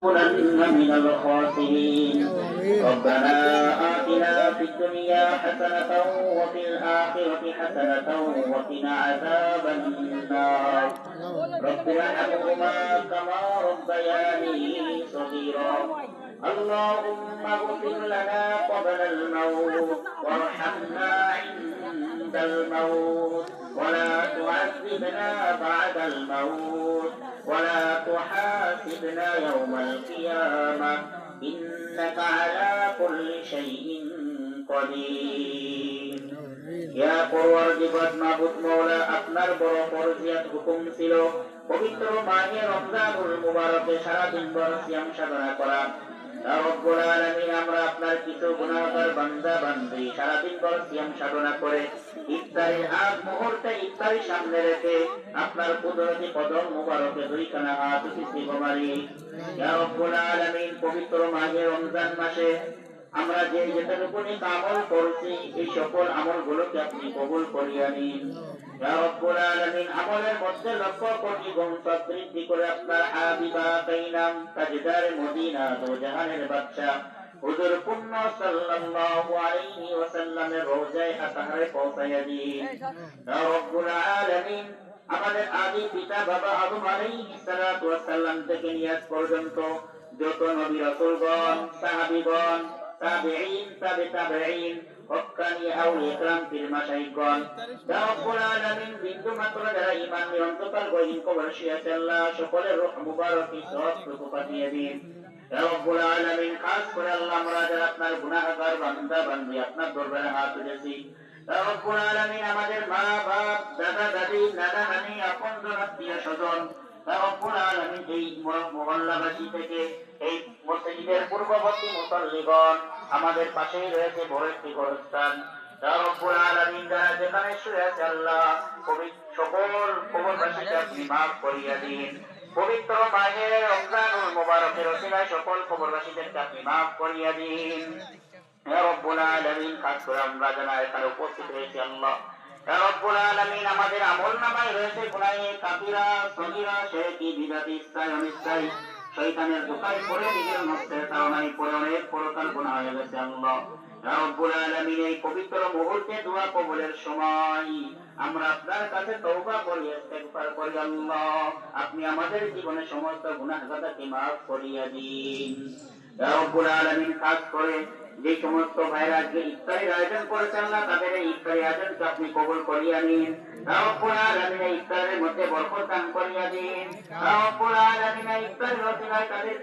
لنكونن من الخاسرين. ربنا آتنا في الدنيا حسنة وفي الآخرة حسنة وقنا عذاب النار. رب ارحمهما كما ربياني صغيرا. اللهم اغفر لنا قبل الموت وارحمنا عند الموت ولا تعذبنا بعد الموت ولا تحاسبنا يوم القيامة إنك على كل شيء قدير. ইয়া পরওয়ারদিগার মাবুদ মাওলা, আপনার বড় ফরজিয়াত হুকুম ছিল পবিত্র মাহে রমজানুল মুবারকে সারা দিন ভর সিয়াম সাধনা করা। ইয়া রব্বুল আলামিন, আমরা আপনার কিছু গুনাহগার বান্দা বান্দি সারা দিন ভর সিয়াম সাধনা করে ইফতারের আগ মুহূর্তে ইফতারি সামনে রেখে আপনার কুদরতি কদম মুবারকে দুইখানা হাত উঠিয়ে গোমারি। ইয়া রব্বুল আলামিন, পবিত্র মাহে রমজান মাসে আমরা যে যেটুকু আমল করছি এই সকল আমলগুলোকে আপনি কবুল করিয়া নিন। ইয়া রব্বুল আলামিন, আমলের মধ্যে লক্ষ্য কোটি গুণ বৃদ্ধি করে আপনার হাবিবা কাইনাম তাজদার মদিনা দো জাহানের বাদশা হুজুর পুণ্য সাল্লাল্লাহু আলাইহি ওয়াসাল্লামের রওজায়ে আতহারে পৌঁছাইয়া দিন। ইয়া রব্বুল আলামিন, আমাদের আদি পিতা বাবা আদম আলাইহিস সালাতু ওয়াস সালাম থেকে নিয়াজ পর্যন্ত যত নবী রাসূলগণ, সাহাবীগণ, তাবেঈন, তাবেঈন, হক্কানি আউলিয়া کرام পীর মাশায়েখগণ, ইয়া রব্বুল আলামিন, বিন্দু মাত্র যারা ঈমান নিয়ে অন্তকাল গহীন কবরে শুয়ে আছে, আল্লাহ সকলের রূহ মুবারকি সওয়াবটুকু পাঠিয়ে দিন। ইয়া রব্বুল আলামিন, খাস করে আল্লাহ, আমরা যারা আপনার গুনাহগার বান্দা বান্দি আপনার দরবারে হাত তুলেছি, ইয়া রব্বুল আলামিন, আমাদের মা বাপ, দাদা দাদি, নানা নানি, আপনজন আত্মীয় স্বজন, ইয়া রব্বুল আলামিন, এই মহল্লাবাসী থেকে এই মসজিদের পূর্ববর্তী মুসল্লিগণ, আমাদের পাশেই রয়েছে বড় একটি গোরস্থান, ইয়া রব্বুল আলামিন, যারা যেখানে শুয়ে আছে আল্লাহ সকল কবরবাসীকে আপনি মাফ করিয়া দিন। পবিত্র মাহে রমজানুল মুবারকের ওসিলায় সকল কবরবাসীদেরকে আপনি মাফ করিয়া দিন। ইয়া রব্বুল আলামিন, খাস করে আমরা যারা এখানে উপস্থিত হয়েছি আল্লাহ, ইয়া রব্বুল আলামিন, আমাদের আমলনামায় রয়েছে গুনাহে কাবিরা, সগীরা, শিরকি, বিদআতি, ইসরাই, অনিসরাই, শয়তানের ধোঁকায় পড়ে নিজের নফসের তাড়নায় পড়ে অনেক পরকাল গুনাহ হয়ে গেছে আল্লাহ। ইয়া রব্বুল আলামিন, এই পবিত্র মুহূর্তে দোয়া কবুলের সময় আমরা আপনার কাছে তওবা করি, ইস্তেগফার করি আল্লাহ, আপনি আমাদের জীবনে সমস্ত গুনাহ খাতাকে maaf করিয়া দিন। ইয়া রব্বুল আলামিন, খাস করে যে সমস্ত ভাইরা আজকে ইফতারের আয়োজন করেছেন আল্লাহ, তাদের এই ইফতারের আয়োজনকে আপনি কবুল করিয়া নিন। ইয়া রব্বুল আলামিন, এই ইফতারের মধ্যে বরকত দান করিয়া দিন। ইয়া রব্বুল আলামিন, এই ইফতারের ওসিলায় তাদের